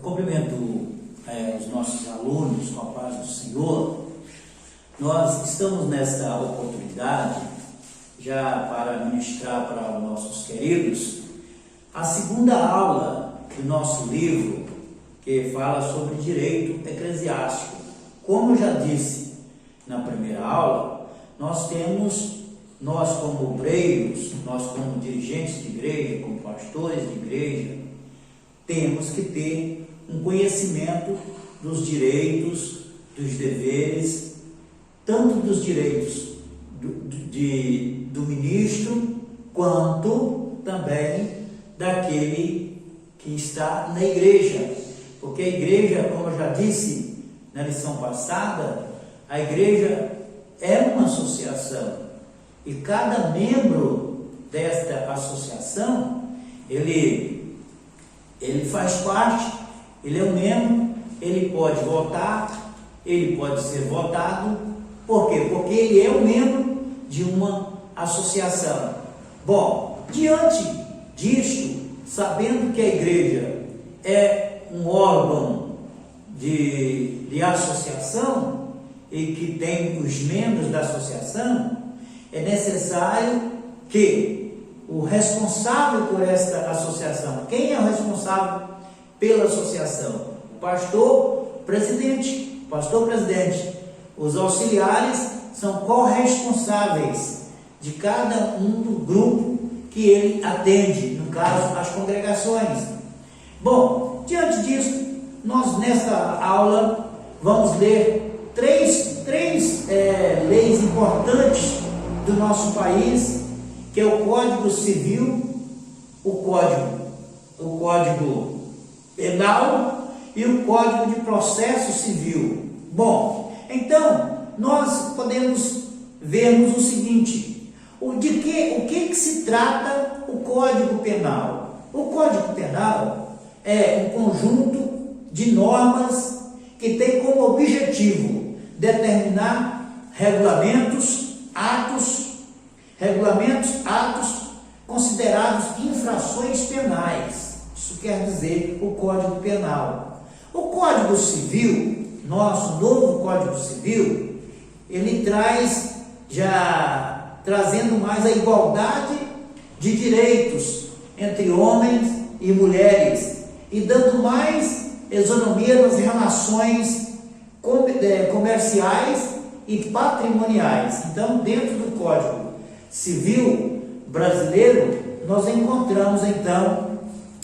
cumprimento os nossos alunos com a paz do Senhor. Nós estamos nesta oportunidade já para ministrar para os nossos queridos a segunda aula do nosso livro, que fala sobre direito eclesiástico. Como eu já disse na primeira aula, nós como obreiros, nós como dirigentes de igreja, como pastores de igreja, temos que ter um conhecimento dos direitos, dos deveres, tanto dos direitos do ministro, quanto também daquele que está na igreja. Porque a igreja, como eu já disse na lição passada, a igreja é uma associação. E cada membro desta associação, ele faz parte, ele é um membro, ele pode votar, ele pode ser votado. Por quê? Porque ele é um membro de uma associação. Bom, diante disto, sabendo que a igreja é um órgão de associação e que tem os membros da associação, é necessário que o responsável por esta associação, quem é o responsável pela associação? O pastor presidente. Os auxiliares são corresponsáveis de cada um do grupo que ele atende, no caso, as congregações. Bom, diante disso, nós nesta aula vamos ler três leis importantes do nosso país, que é o Código Civil, o Código Penal e o Código de Processo Civil. Bom, então nós podemos vermos o seguinte: o que se trata o Código Penal? O Código Penal é um conjunto de normas que tem como objetivo determinar regulamentos, atos considerados infrações penais. Isso quer dizer o Código Penal. O Código Civil, nosso novo Código Civil, ele trazendo mais a igualdade de direitos entre homens e mulheres e dando mais isonomia nas relações comerciais e patrimoniais. Então, dentro do Código Civil brasileiro, nós encontramos então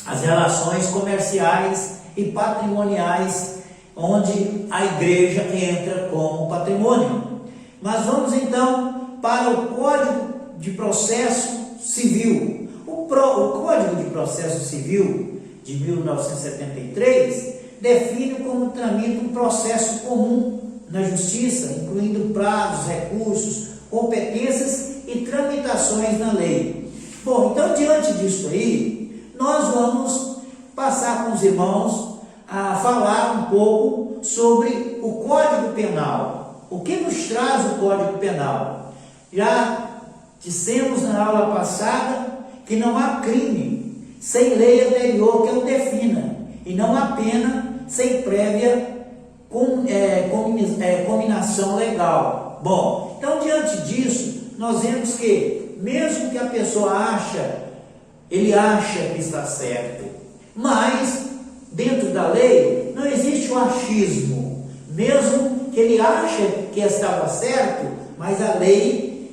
as relações comerciais e patrimoniais, onde a igreja entra como patrimônio. Mas vamos então para o Código de Processo Civil. O Código de Processo Civil de 1973 define como tramita um processo comum na justiça, incluindo prazos, recursos, competências e tramitações na lei. Bom, então diante disso aí, nós vamos passar com os irmãos a falar um pouco sobre o Código Penal. O que nos traz o Código Penal? Já dissemos na aula passada que não há crime sem lei anterior que o defina, e não há pena sem prévia cominação legal. Bom, então diante disso, nós vemos que mesmo que a pessoa ele acha que está certo, mas dentro da lei não existe o achismo. Mesmo que ele ache que estava certo, mas a lei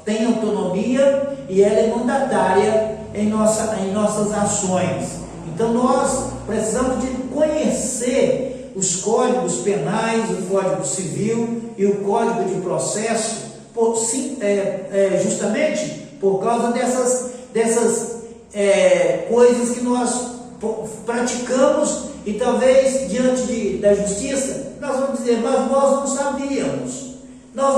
tem autonomia e ela é mandatária em nossas ações. Então nós precisamos de conhecer os códigos penais, o Código Civil e o Código de Processo, justamente por causa dessas coisas que nós praticamos, e talvez diante da justiça nós vamos dizer, mas nós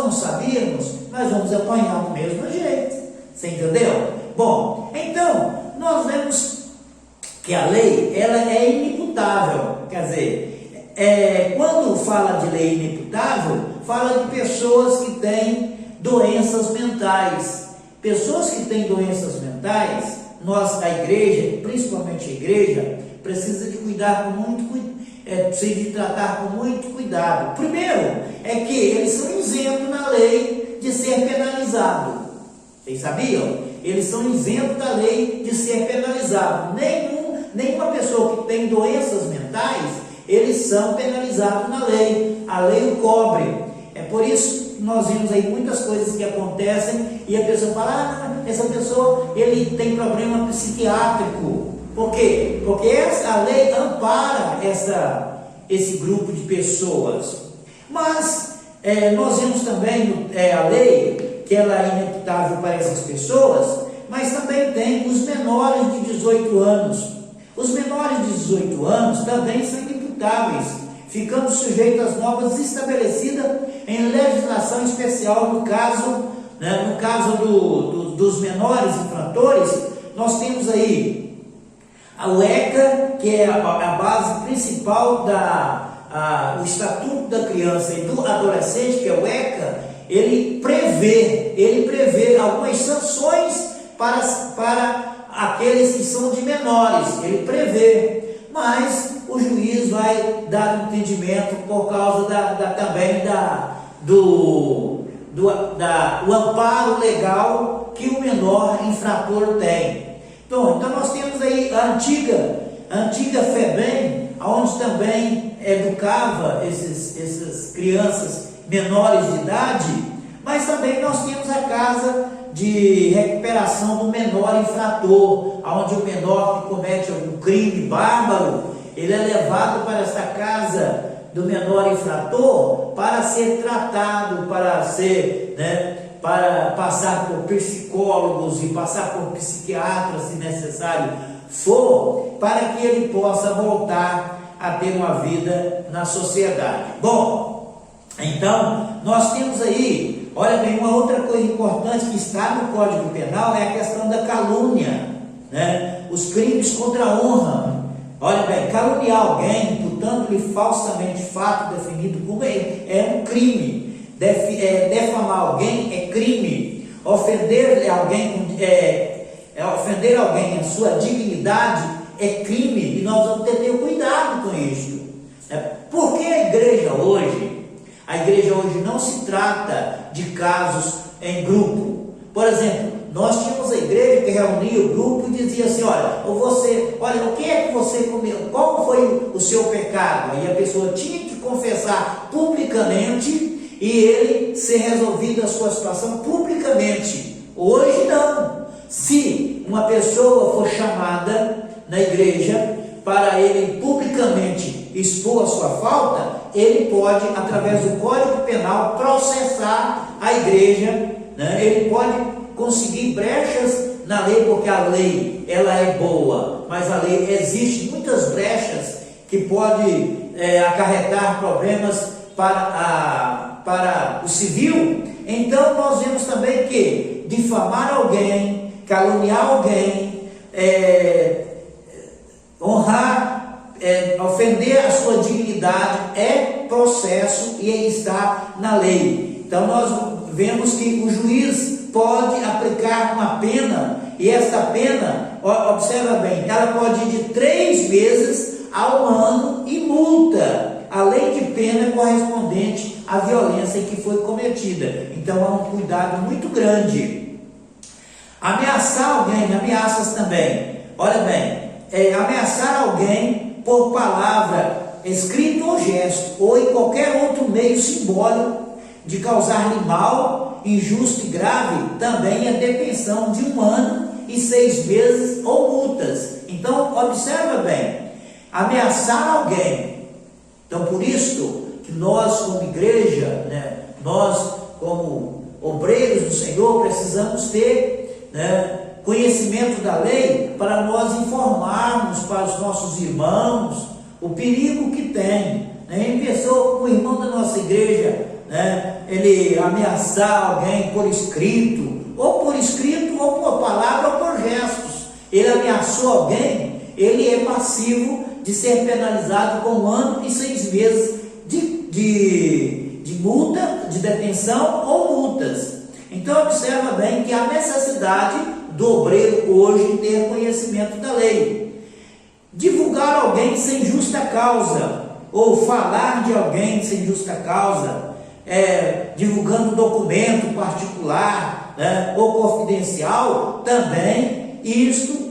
não sabíamos, mas vamos apanhar do mesmo jeito. Você entendeu? Bom, então nós vemos que a lei ela é inimputável. Quer dizer, quando fala de lei inimputável, fala de pessoas que têm doenças mentais. Pessoas que têm doenças mentais, a igreja, principalmente a igreja, precisa de cuidar com precisa de tratar com muito cuidado. Primeiro, é que eles são isentos na lei de ser penalizado. Vocês sabiam? Eles são isentos da lei de ser penalizado. Nenhuma pessoa que tem doenças mentais, eles são penalizados na lei. A lei o cobre. É por isso que nós vemos aí muitas coisas que acontecem e a pessoa fala, essa pessoa ele tem problema psiquiátrico. Por quê? Porque a lei ampara esse grupo de pessoas. Mas nós vemos também a lei, que ela é inimputável para essas pessoas, mas também tem os menores de 18 anos. Os menores de 18 anos também são inimputáveis, ficando sujeitos às normas estabelecidas em legislação especial. No caso dos menores infratores, nós temos aí o ECA, que é a base principal o Estatuto da Criança e do Adolescente, que é o ECA. Ele prevê algumas sanções para aqueles que são de menores. Ele prevê, mas o juiz vai dar entendimento por causa do amparo legal que o menor infrator tem. Então nós temos aí a antiga FEBEM, onde também educava essas crianças menores de idade, mas também nós temos a casa de recuperação do menor infrator, onde o menor que comete algum crime bárbaro, ele é levado para esta casa do menor infrator para ser tratado, para passar por psicólogos e passar por psiquiatras, se necessário for, para que ele possa voltar a ter uma vida na sociedade. Bom, então nós temos aí, olha bem, uma outra coisa importante que está no Código Penal é a questão da calúnia, os crimes contra a honra. Olha bem, caluniar alguém, imputando-lhe falsamente fato definido como é um crime. Defamar alguém é crime. Ofender alguém a sua dignidade é crime. E nós vamos ter cuidado com isso. Porque a igreja hoje não se trata de casos em grupo. Por exemplo, nós tínhamos a igreja que reunia o grupo e dizia assim, o que é que você comeu? Qual foi o seu pecado? Aí a pessoa tinha que confessar publicamente e ele ser resolvido a sua situação publicamente. Hoje não. Se uma pessoa for chamada na igreja para ele publicamente expor a sua falta, ele pode, através do Código Penal, processar a igreja, Ele pode conseguir brechas na lei, porque a lei ela é boa, mas a lei existe muitas brechas que pode acarretar problemas para o civil. Então nós vemos também que difamar alguém, caluniar alguém, ofender a sua dignidade é processo e está na lei. Então nós vemos que o juiz pode aplicar uma pena, e esta pena, observa bem, ela pode ir de 3 meses a 1 ano e multa, além de pena correspondente à violência que foi cometida. Então há um cuidado muito grande. Ameaçar alguém, ameaças também. Olha bem, ameaçar alguém por palavra, escrito ou gesto, ou em qualquer outro meio simbólico de causar-lhe mal, injusto e grave, também é detenção de 1 ano e 6 meses ou multas. Então observa bem, ameaçar alguém. Então por isso que nós como igreja, nós como obreiros do Senhor precisamos ter conhecimento da lei para nós informarmos para os nossos irmãos o perigo que tem. Pensou o irmão da nossa igreja, ele ameaçar alguém por escrito ou por palavra ou por gestos, ele ameaçou alguém, ele é passivo de ser penalizado com 1 ano e 6 meses de multa, de detenção ou multas. Então observa bem que a necessidade do obreiro hoje ter conhecimento da lei. Divulgar alguém sem justa causa, ou falar de alguém sem justa causa, divulgando documento particular, né, ou confidencial, também isto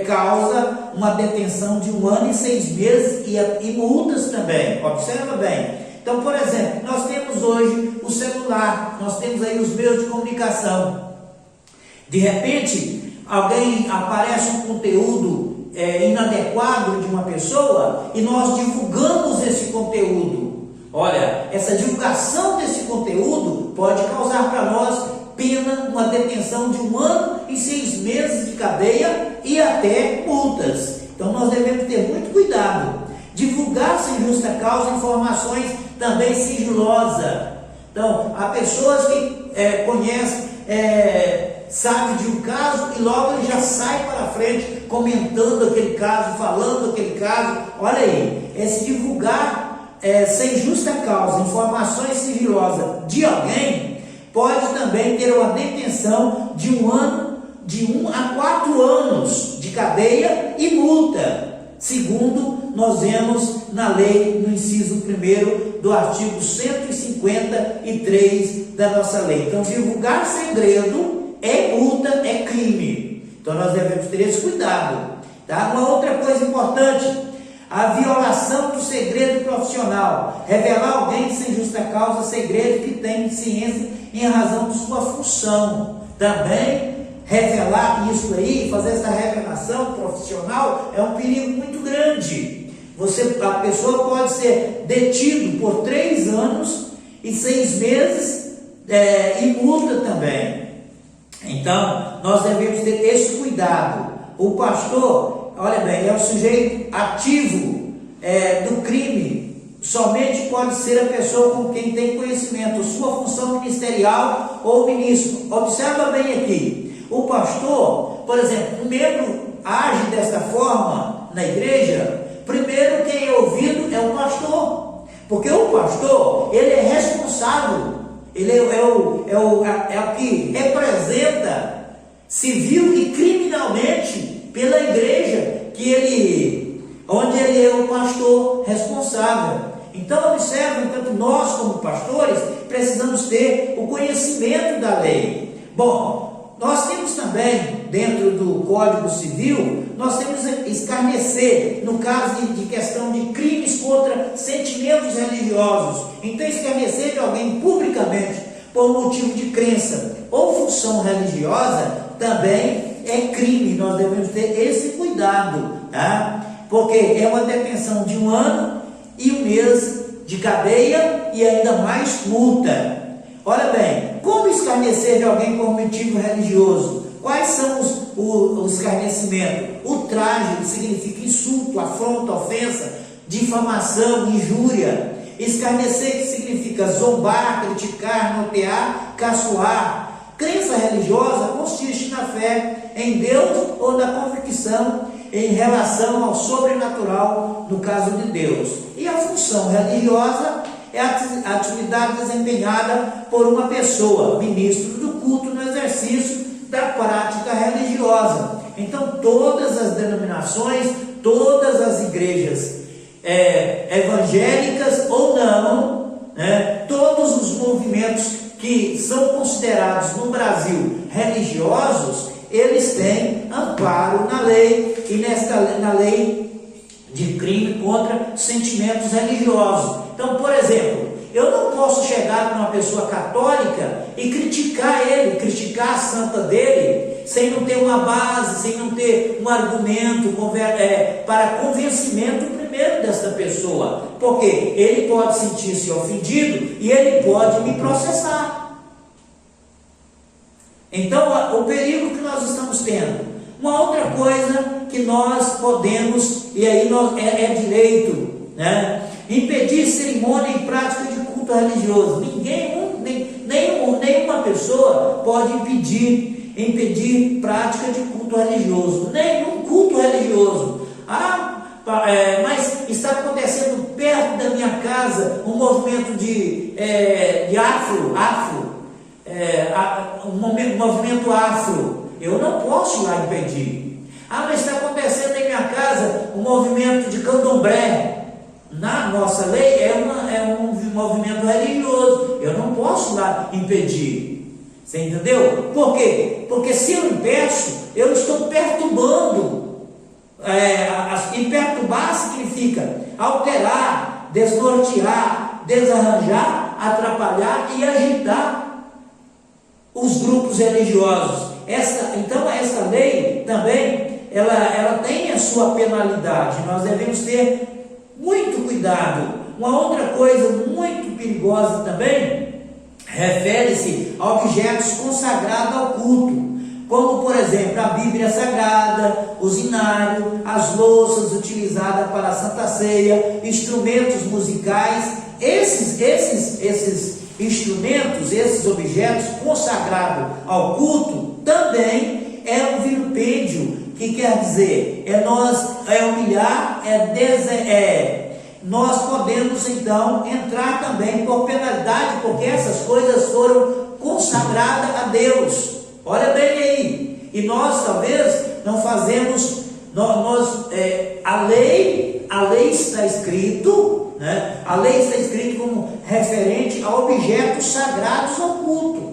causa uma detenção de 1 ano e 6 meses e multas também. Observa bem. Então, por exemplo, nós temos hoje o celular, nós temos aí os meios de comunicação. De repente, alguém aparece um conteúdo inadequado de uma pessoa e nós divulgamos esse conteúdo. Olha, essa divulgação desse conteúdo pode causar para nós pena, uma detenção de 1 ano e 6 meses de cadeia e até multas. Então nós devemos ter muito cuidado. Divulgar sem justa causa informações também sigilosas. Então, há pessoas que conhecem, sabe de um caso e logo ele já sai para frente comentando aquele caso, falando aquele caso. Olha aí, se divulgar sem justa causa informações sigilosas de alguém, pode também ter uma detenção de 1 a 4 anos de cadeia e multa, segundo nós vemos na lei, no inciso 1º do artigo 153 da nossa lei. Então, divulgar segredo é multa, é crime. Então, nós devemos ter esse cuidado. Tá? Uma outra coisa importante, a violação do segredo profissional. Revelar alguém sem justa causa segredo que tem ciência em razão de sua função. Também revelar isso aí, fazer essa revelação profissional é um perigo muito grande. A pessoa pode ser detido por 3 anos e 6 meses e multa também. Então, nós devemos ter esse cuidado. O pastor, olha bem, é o sujeito ativo do crime. Somente pode ser a pessoa com quem tem conhecimento, sua função ministerial ou ministro. Observa bem aqui. O pastor, por exemplo, um membro age desta forma na igreja. Primeiro, quem é ouvido é o pastor, porque o pastor, ele é responsável, ele é o que representa civil e criminalmente pela igreja, onde ele é o pastor responsável. Então, observe, enquanto nós, como pastores, precisamos ter o conhecimento da lei. Bom, nós temos também, dentro do Código Civil, nós temos escarnecer, no caso de questão de crimes contra sentimentos religiosos. Então, escarnecer de alguém publicamente, por motivo de crença ou função religiosa, também é crime. Nós devemos ter esse cuidado, tá? Porque é uma detenção de 1 ano e 1 mês de cadeia e ainda mais multa. Olha bem, como escarnecer de alguém por motivo religioso? Quais são os escarnecimentos? O traje, que significa insulto, afronta, ofensa, difamação, injúria. Escarnecer, que significa zombar, criticar, notear, caçoar. Crença religiosa consiste na fé em Deus ou na convicção em relação ao sobrenatural, no caso de Deus. E a função religiosa é a atividade desempenhada por uma pessoa, ministro do culto, no exercício da prática religiosa. Então, todas as denominações, todas as igrejas evangélicas ou não, né, todos os movimentos que são considerados no Brasil religiosos, eles têm amparo na lei e na lei de crime contra sentimentos religiosos. Então, por exemplo, eu não posso chegar para uma pessoa católica e criticar a santa dele, sem não ter uma base, sem não ter um argumento para convencimento primeiro desta pessoa, porque ele pode sentir-se ofendido e ele pode me processar. Então, o perigo que nós estamos tendo. Uma outra coisa que nós podemos, e aí é direito, né? Impedir cerimônia e prática de culto religioso. Nenhuma pessoa pode impedir prática de culto religioso. Nenhum culto religioso. Mas está acontecendo perto da minha casa um movimento um movimento afro. eu não posso ir lá impedir. Ah, mas está acontecendo em minha casa um movimento de candomblé. Na nossa lei é um movimento religioso, eu não posso lá impedir. Você entendeu? Por quê? Porque se eu impeço, eu estou perturbando. E perturbar significa alterar, desnortear, desarranjar, atrapalhar e agitar os grupos religiosos. Então essa lei também ela tem a sua penalidade. Nós devemos ter muito cuidado. Uma outra coisa muito perigosa também refere-se a objetos consagrados ao culto, como por exemplo a Bíblia Sagrada, o zinário, as louças utilizadas para a Santa Ceia, instrumentos musicais. Esses instrumentos, esses objetos consagrados ao culto também é um vilipêndio, que quer dizer, humilhar, nós podemos então entrar também por penalidade, porque essas coisas foram consagradas a Deus. Olha bem aí, e nós talvez não fazemos, a lei está escrito, né? A lei está escrita como referente a objetos sagrados ao culto.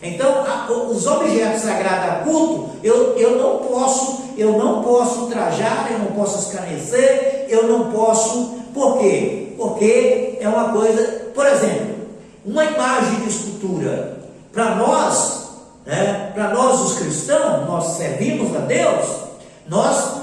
Então, os objetos sagrados a culto, eu não posso ultrajar, eu não posso escarnecer, eu não posso. Por quê? Porque é uma coisa, por exemplo, uma imagem de escultura, para nós os cristãos, nós servimos a Deus, nós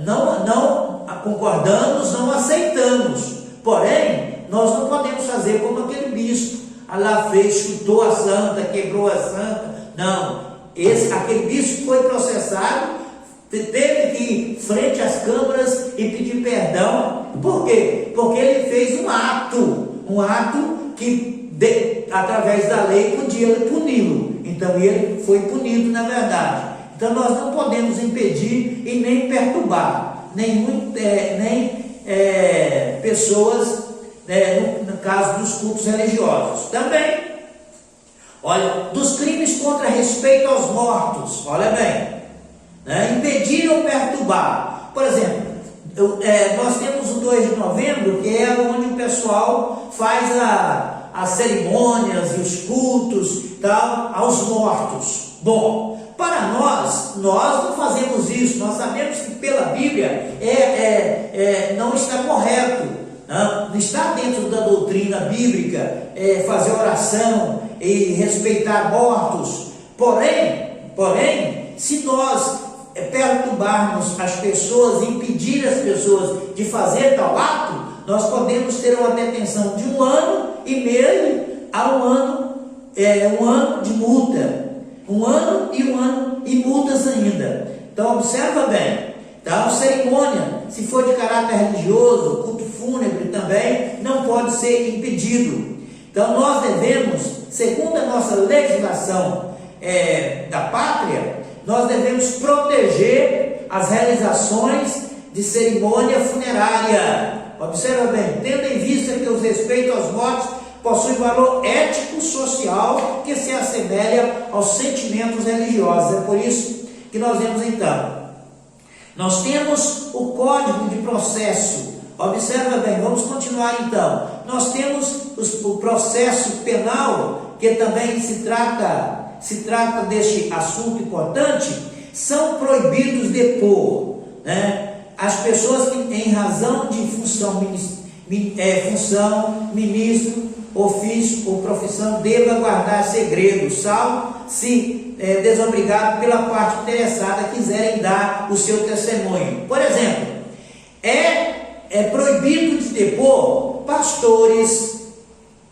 não concordamos, não aceitamos. Porém, nós não podemos fazer como aquele bispo. Lá fez, chutou a santa, quebrou a santa. Não, aquele bispo foi processado, teve que ir frente às câmaras e pedir perdão. Por quê? Porque ele fez um ato que através da lei podia puni-lo. Então ele foi punido na verdade. Então nós não podemos impedir e nem perturbar nem pessoas, no caso dos cultos religiosos. Também, olha, dos crimes contra respeito aos mortos, olha bem, impedir ou perturbar. Por exemplo, nós temos o 2 de novembro, que é onde o pessoal faz as cerimônias e os cultos tal, aos mortos. Bom, para nós não fazemos isso. Nós sabemos que pela Bíblia não está correto. Não está dentro da doutrina bíblica fazer oração e respeitar mortos. Porém, se nós perturbarmos as pessoas, impedir as pessoas de fazer tal ato, nós podemos ter uma detenção de 1 ano e meio a 1 ano de multa. 1 ano e multas ainda. Então observa bem. Então, cerimônia, se for de caráter religioso, culto fúnebre também, não pode ser impedido. Então, nós devemos, segundo a nossa legislação da pátria, nós devemos proteger as realizações de cerimônia funerária. Observa bem, tendo em vista que o respeito aos mortos possui valor ético-social que se assemelha aos sentimentos religiosos. É por isso que nós vemos então. Nós temos o Código de Processo. Observa bem, vamos continuar então. Nós temos o processo penal, que também se trata deste assunto importante. São proibidos depor, as pessoas que em razão de função, ministro, ofício ou profissão deva guardar segredo, salvo se desobrigado pela parte interessada quiserem dar o seu testemunho. Por exemplo, é proibido de depor pastores,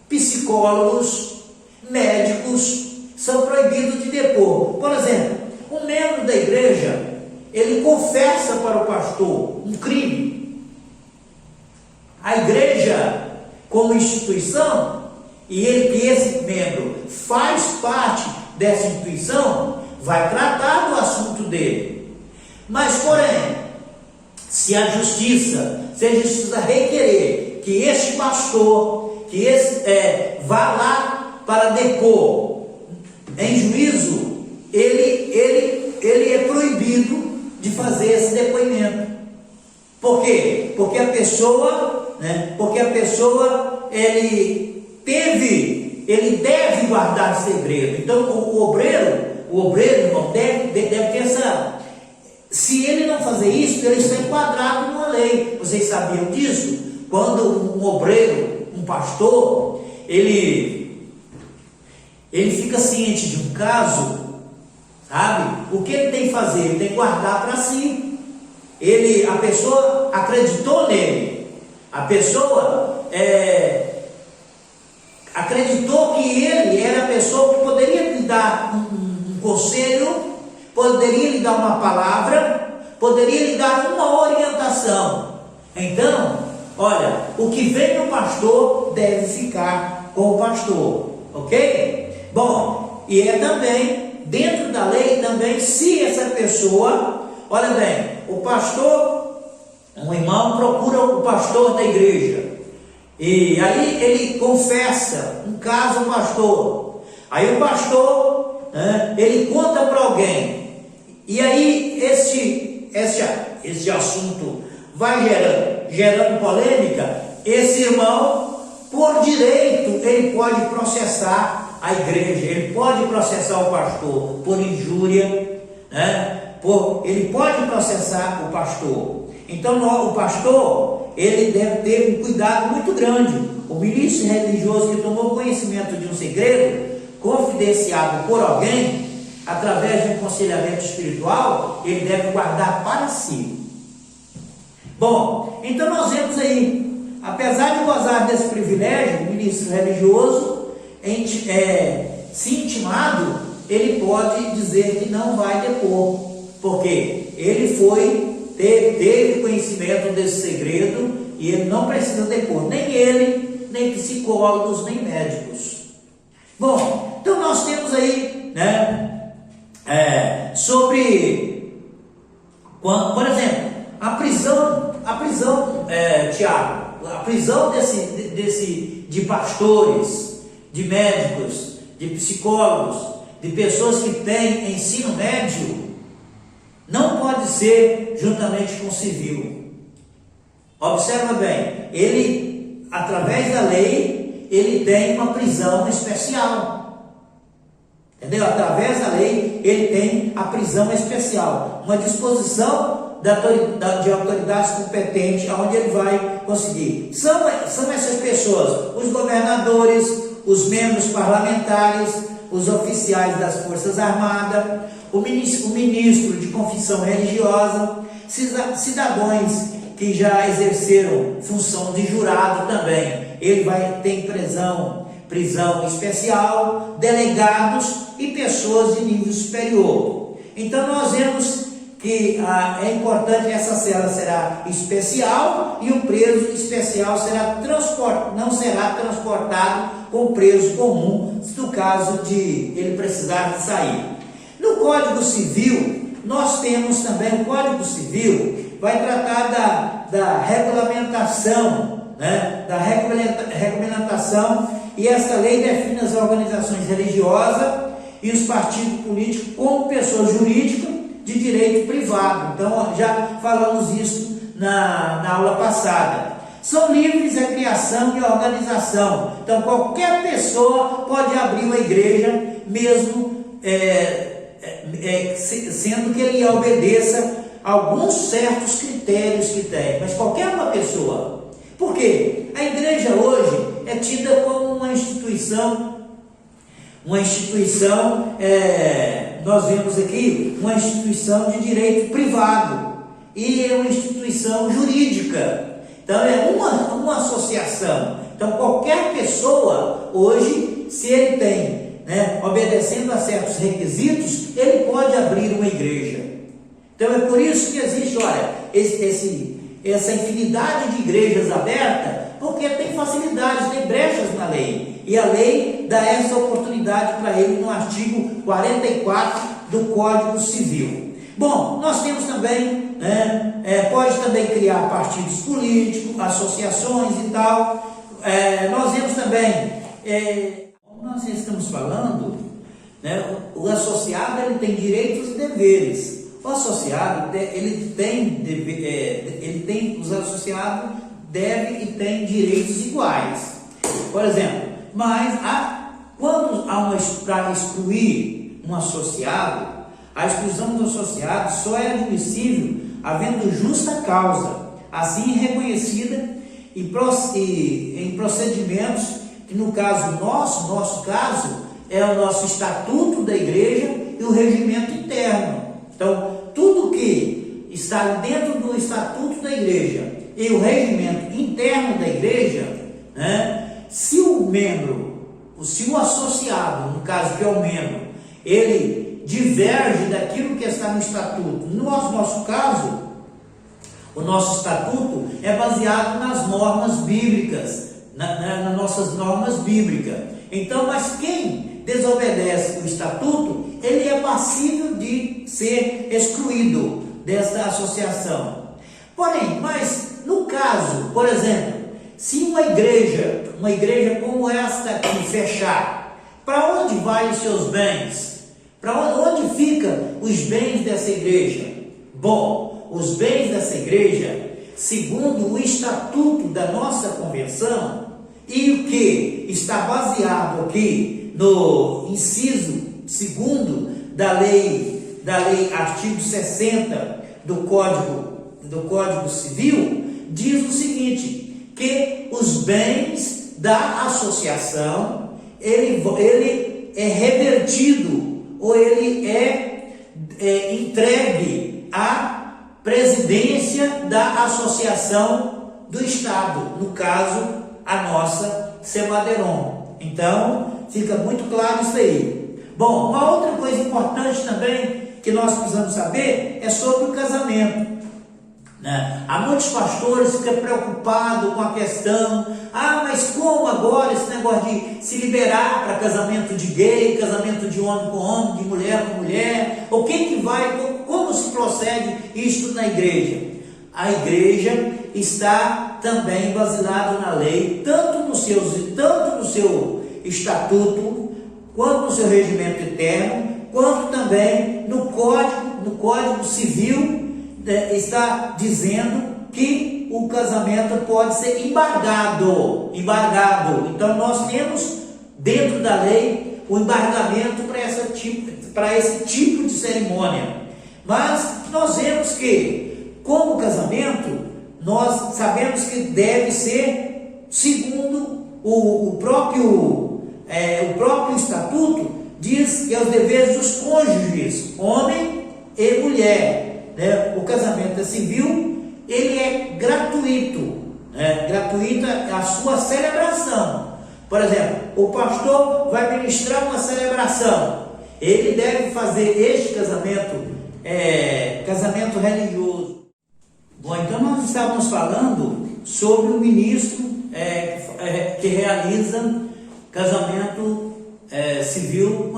psicólogos, médicos, são proibidos de depor. Por exemplo, um membro da igreja, ele confessa para o pastor um crime. A igreja, como instituição, e que esse membro faz parte dessa instituição, vai tratar do assunto dele. Mas, porém, se a justiça requerer que este pastor, vá lá para depor, em juízo, ele é proibido de fazer esse depoimento. Por quê? Porque a pessoa, ele deve guardar segredo. Então o obreiro, irmão, deve ter essa. Se ele não fazer isso, ele está enquadrado numa lei. Vocês sabiam disso? Quando um obreiro, um pastor, ele fica ciente de um caso, sabe? O que ele tem que fazer? Ele tem que guardar para si. A pessoa acreditou nele. A pessoa acreditou que ele era a pessoa que poderia lhe dar um conselho, poderia lhe dar uma palavra, poderia lhe dar uma orientação. Então, olha, o que vem do pastor deve ficar com o pastor, ok? Bom, e é também, dentro da lei também, se essa pessoa, olha bem, o pastor, um irmão procura o pastor da igreja, e aí ele confessa um caso ao pastor, aí o pastor, ele conta para alguém, e aí esse assunto vai gerando polêmica. Esse irmão, por direito, ele pode processar a igreja, ele pode processar o pastor por injúria, ele pode processar o pastor. Então o pastor, ele deve ter um cuidado muito grande. O ministro religioso que tomou conhecimento de um segredo confidenciado por alguém, através de um aconselhamento espiritual, ele deve guardar para si. Bom, então nós vemos aí, apesar de gozar desse privilégio, o ministro religioso, se intimado, ele pode dizer que não vai depor, porque ele teve conhecimento desse segredo e ele não precisa depor, nem ele, nem psicólogos, nem médicos. Bom, então nós temos aí, sobre, por exemplo, a prisão, Tiago, a prisão de pastores, de médicos, de psicólogos, de pessoas que têm ensino médio, não pode ser juntamente com o civil. Observa bem, ele, através da lei, ele tem uma prisão especial. Entendeu? Através da lei, ele tem a prisão especial, uma disposição de autoridades competentes, aonde ele vai conseguir. São essas pessoas, os governadores, os membros parlamentares, os oficiais das Forças Armadas, o ministro de confissão religiosa, cidadãos que já exerceram função de jurado também. Ele vai ter prisão especial, delegados e pessoas de nível superior. Então nós vemos que é importante que essa cela será especial e o preso especial não será transportado com o preso comum, no caso de ele precisar de sair. No Código Civil, nós temos também, o Código Civil vai tratar da regulamentação, e essa lei define as organizações religiosas e os partidos políticos como pessoas jurídicas de direito privado. Então já falamos isso na aula passada. São livres a criação e a organização. Então qualquer pessoa pode abrir uma igreja, mesmo sendo que ele obedeça a alguns certos critérios que tem, mas qualquer uma pessoa. Por quê? A igreja hoje é tida como uma instituição, nós vemos aqui, uma instituição de direito privado, e é uma instituição jurídica. Então é uma associação. Então qualquer pessoa hoje, se ele tem, obedecendo a certos requisitos, ele pode abrir uma igreja. Então é por isso que existe, olha, essa infinidade de igrejas abertas, porque tem facilidades, tem brechas na lei, e a lei dá essa oportunidade para ele no artigo 44 do Código Civil. Bom, nós temos também, pode também criar partidos políticos, associações e tal. Nós temos também, nós estamos falando né? O associado ele tem direitos e deveres. O associado ele tem os associados devem e têm direitos iguais. Por exemplo, mas quando para excluir um associado, a exclusão do associado só é admissível havendo justa causa, assim reconhecida em procedimentos que, no caso nosso caso, é o nosso estatuto da igreja e o regimento interno. Então, tudo que está dentro do estatuto da igreja e o regimento interno da igreja, né, se o associado, no caso que é o membro, ele diverge daquilo que está no estatuto, no nosso caso, o nosso estatuto é baseado nas normas bíblicas, nas nossas normas bíblicas. Então, mas quem desobedece o estatuto, ele é passível de ser excluído desta associação. Porém, mas no caso, por exemplo, se uma igreja como esta aqui fechar, para onde vai os seus bens? Para onde ficam os bens dessa igreja? Bom, os bens dessa igreja, segundo o estatuto da nossa convenção, e o que está baseado aqui no inciso 2º da lei artigo 60 do Código Civil, diz o seguinte, que os bens da associação, ele é revertido, ou ele é entregue à presidência da associação do Estado, no caso, a nossa Semaderon. Então, fica muito claro isso aí. Bom, uma outra coisa importante também que nós precisamos saber é sobre o casamento. Né? Há muitos pastores que ficam preocupados com a questão, mas como agora esse negócio de se liberar para casamento de gay, casamento de homem com homem, de mulher com mulher, o que vai, como se procede isso na igreja? A igreja está também baseada na lei, tanto no seu estatuto, quanto no seu regimento interno, quanto também no Código Civil, está dizendo que o casamento pode ser embargado. Então nós temos dentro da lei o embargamento para esse tipo de cerimônia. Mas nós vemos que, como casamento, nós sabemos que deve ser segundo o próprio estatuto, diz que é os deveres dos cônjuges, homem e mulher. Né? O casamento é civil, ele é gratuito, gratuita a sua celebração. Por exemplo, o pastor vai ministrar uma celebração, ele deve fazer este casamento religioso. Bom, então nós estávamos falando sobre o ministro que realiza casamento civil,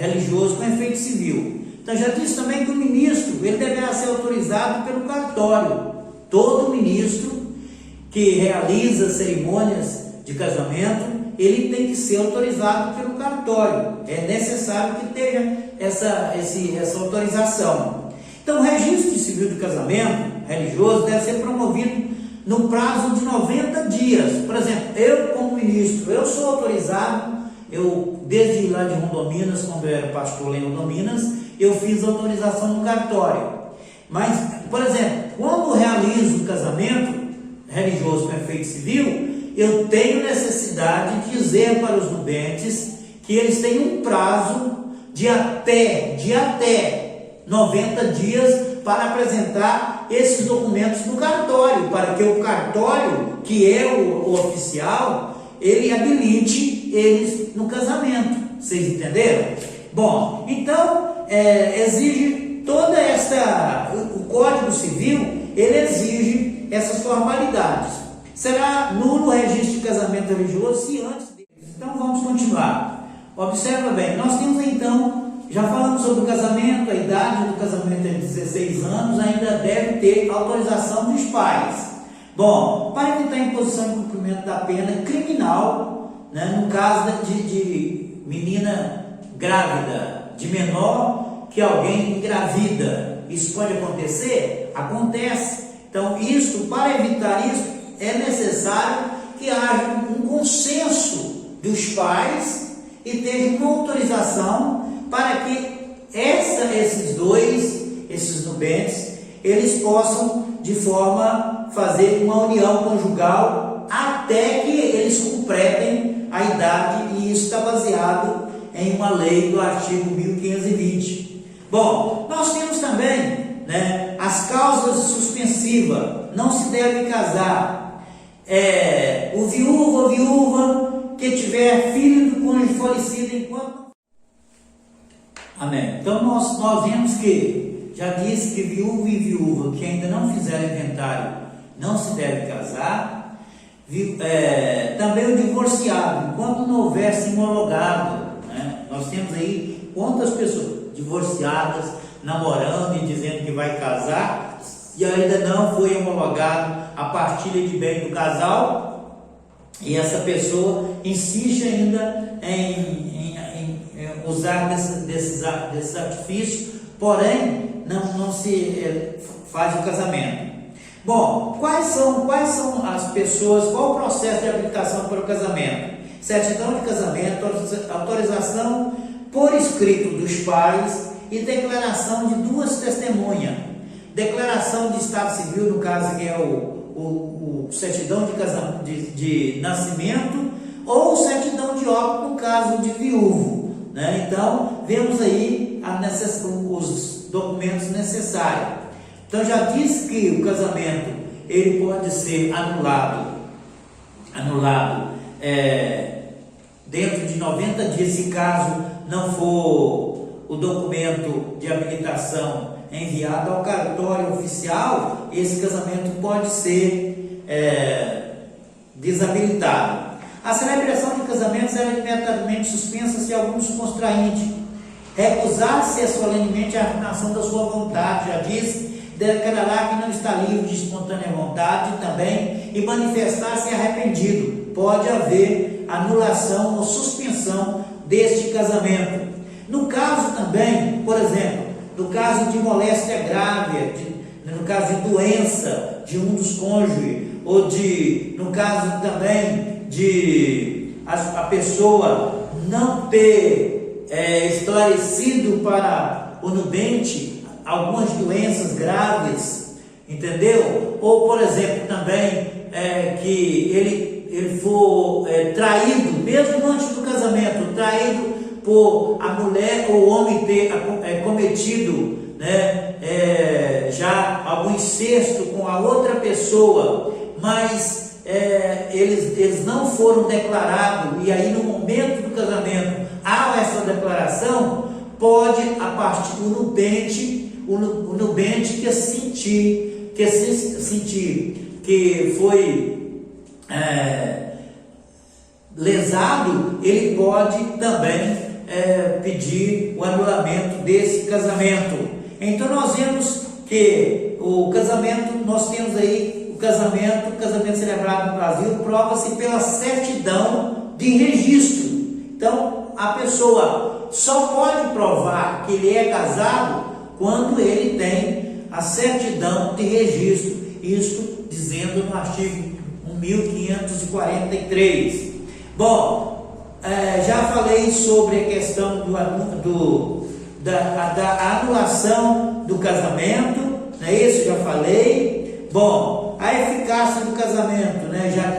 religioso com efeito civil. Então já disse também que o ministro, ele deverá ser autorizado pelo cartório. Todo ministro que realiza cerimônias de casamento, ele tem que ser autorizado pelo cartório. É necessário que tenha essa autorização. Então o registro civil de casamento religioso deve ser promovido no prazo de 90 dias. Por exemplo, eu como ministro, eu sou autorizado, desde lá de Rondominas, quando eu era pastor lá em Rondominas, eu fiz autorização no cartório. Mas, por exemplo, quando eu realizo um casamento religioso com efeito civil, eu tenho necessidade de dizer para os nubentes que eles têm um prazo de até 90 dias para apresentar esses documentos no cartório, para que o cartório, que é o oficial, ele habilite eles no casamento. Vocês entenderam? Bom, então exige toda o Código Civil, ele exige essas formalidades. Será nulo o registro de casamento religioso se antes deles. Então vamos continuar. Observa bem, nós temos então, já falamos sobre o casamento, a idade do casamento é de 16 anos, ainda deve ter autorização dos pais. Bom, para evitar a imposição de cumprimento da pena criminal, né, no caso de menina grávida de menor que alguém engravida. Isso pode acontecer? Acontece. Então, para evitar isso, é necessário que haja um consenso dos pais e tenha uma autorização para que esses nubentes, eles possam fazer uma união conjugal até que eles completem a idade, e isso está baseado em uma lei do artigo 1520. Bom, nós temos também, as causas suspensivas. Não se deve casar o viúvo ou viúva que tiver filho do cônjuge falecido enquanto... Amém. Então nós vemos que já disse que viúvo e viúva que ainda não fizeram inventário não se deve casar. Também o divorciado, enquanto não houver se homologado, nós temos aí quantas pessoas divorciadas namorando e dizendo que vai casar e ainda não foi homologado a partilha de bem do casal, e essa pessoa insiste ainda em usar desses artifícios, porém não se faz o casamento. Bom, quais são as pessoas, qual o processo de habilitação para o casamento? Certidão de casamento, autorização por escrito dos pais e declaração de duas testemunhas. Declaração de estado civil, no caso que é o certidão de nascimento, ou certidão de óbito, no caso de viúvo. Então, vemos aí os documentos necessários. Então, já disse que o casamento ele pode ser anulado dentro de 90 dias, se caso não for o documento de habilitação enviado ao cartório oficial, esse casamento pode ser desabilitado. A celebração de casamentos é imediatamente suspensa se algum dos contraintes recusar-se solenemente a afirmação da sua vontade, já disse, declarará que não está livre de espontânea vontade também e manifestar-se arrependido. Pode haver anulação ou suspensão deste casamento. No caso também, por exemplo, no caso de moléstia grave, no caso de doença de um dos cônjuges, ou no caso também de a pessoa não ter esclarecido para o nubente algumas doenças graves, entendeu? Ou, por exemplo, também que ele for traído, mesmo antes do casamento, traído por a mulher ou o homem ter cometido já algum incesto com a outra pessoa, mas eles não foram declarados, e aí no momento do casamento há essa declaração, pode, a partir do o nubente que sentir que foi lesado, ele pode também pedir o anulamento desse casamento. Então nós vemos que o casamento, nós temos aí o casamento celebrado no Brasil prova-se pela certidão de registro. Então a pessoa só pode provar que ele é casado quando ele tem a certidão de registro, isto dizendo no artigo 1543. Bom, já falei sobre a questão da anulação do casamento, não é isso? Já falei. Bom, a eficácia do casamento,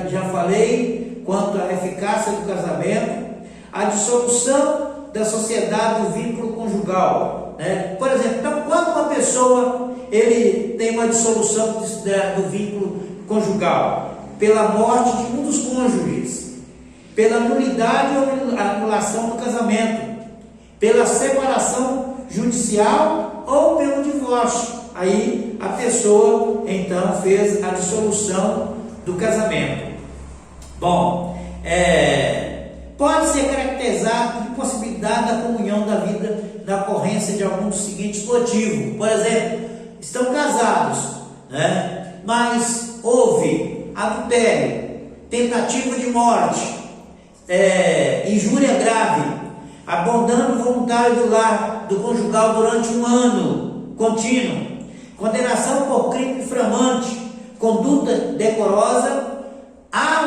já falei quanto à eficácia do casamento, a dissolução da sociedade do vínculo conjugal, Por exemplo, então, quando uma pessoa ele tem uma dissolução do vínculo conjugal pela morte de um dos cônjuges, pela nulidade ou anulação do casamento, pela separação judicial ou pelo divórcio, aí a pessoa então fez a dissolução do casamento. Bom, pode ser caracterizado de impossibilidade da comunhão da vida na ocorrência de algum dos seguintes motivos. Por exemplo, estão casados, mas houve adultério, tentativa de morte, injúria grave, abandono voluntário do lar, do conjugal durante um ano contínuo, condenação por crime inframante, conduta decorosa, há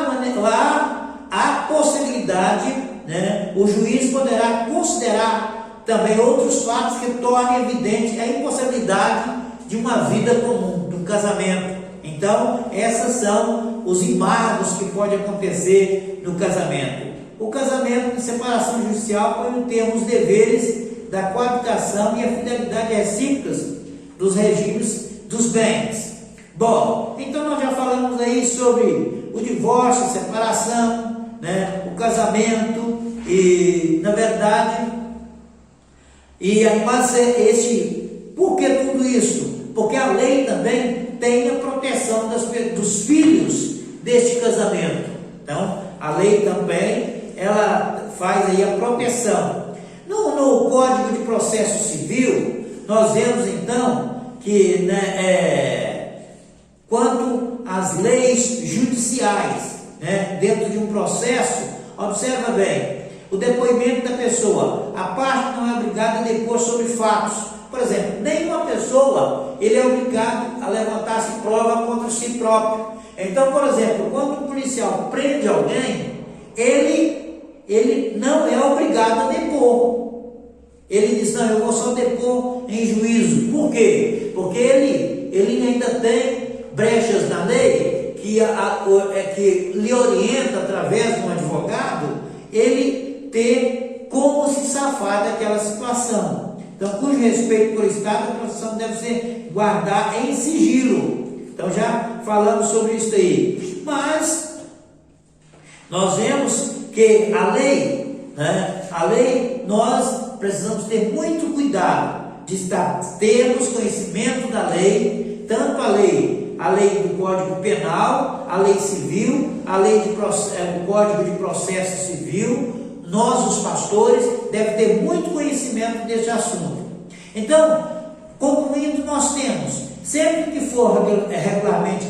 possibilidade, né, o juiz poderá considerar também outros fatos que tornem evidente a impossibilidade de uma vida comum, do casamento. Então, esses são os embargos que podem acontecer no casamento. O casamento em separação judicial põe no termo os deveres da coabitação e a fidelidade recíprocas dos regimes dos bens. Bom, então nós já falamos aí sobre o divórcio, a separação, né, o casamento e, na verdade, por que tudo isso? Porque a lei também tem a proteção dos filhos deste casamento. Então, a lei também, ela faz aí a proteção. No Código de Processo Civil, nós vemos então que, né, quanto às leis judiciais, né, dentro de um processo, observa bem, o depoimento da pessoa, a parte não é obrigada a depor sobre fatos. Por exemplo, nenhuma pessoa ele é obrigado a levantar-se prova contra si próprio. Então, por exemplo, quando um policial prende alguém, ele não é obrigado a depor. Ele diz, não, eu vou só depor em juízo. Por quê? Porque ele ainda tem brechas na lei que lhe orienta, através de um advogado, ele ter como se safar daquela situação. Então, cujo respeito por Estado, a processão deve ser guardada em sigilo. Então, já falamos sobre isso aí. Mas, nós vemos que a lei, nós precisamos ter muito cuidado de termos conhecimento da lei, tanto a lei do Código Penal, a lei civil, a lei do Código de Processo Civil. Nós, os pastores, devemos ter muito conhecimento desse assunto. Então, concluindo, nós temos, sempre que for regularmente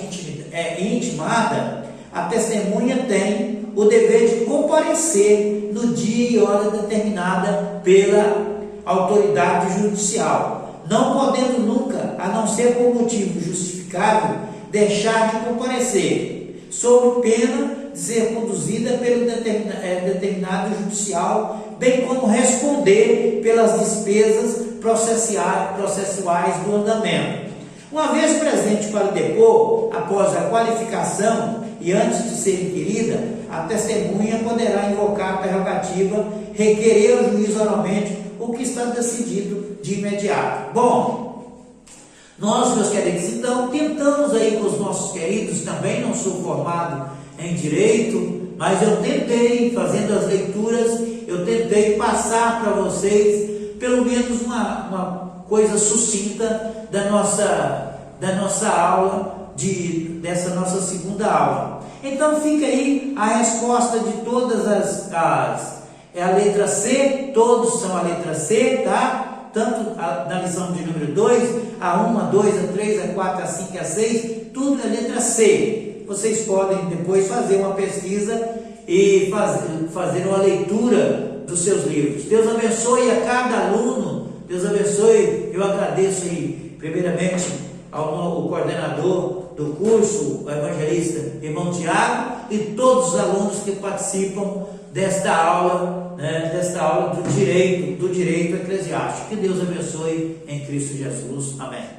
intimada, a testemunha tem o dever de comparecer no dia e hora determinada pela autoridade judicial, não podendo nunca, a não ser por motivo justificável, deixar de comparecer, sob pena de ser conduzida pelo determinado judicial, bem como responder pelas despesas processuais do andamento. Uma vez presente para depor, após a qualificação e antes de ser inquirida, a testemunha poderá invocar a prerrogativa, requerer ao juiz oralmente o que está decidido de imediato. Bom, nós, meus queridos, então, tentamos aí com os nossos queridos, também não sou formado em direito, mas eu tentei, fazendo as leituras, eu tentei passar para vocês pelo menos uma coisa sucinta da nossa aula, dessa nossa segunda aula. Então fica aí a resposta de todas é a letra C, todos são a letra C, tá? Tanto na lição de número 2, a 1, a 2, a 3, a 4, a 5, a 6, tudo é letra C. Vocês podem depois fazer uma pesquisa e fazer uma leitura dos seus livros. Deus abençoe a cada aluno, Deus abençoe. Eu agradeço aí, primeiramente, ao coordenador do curso, o evangelista irmão Tiago, e todos os alunos que participam desta aula, do direito eclesiástico. Que Deus abençoe em Cristo Jesus. Amém.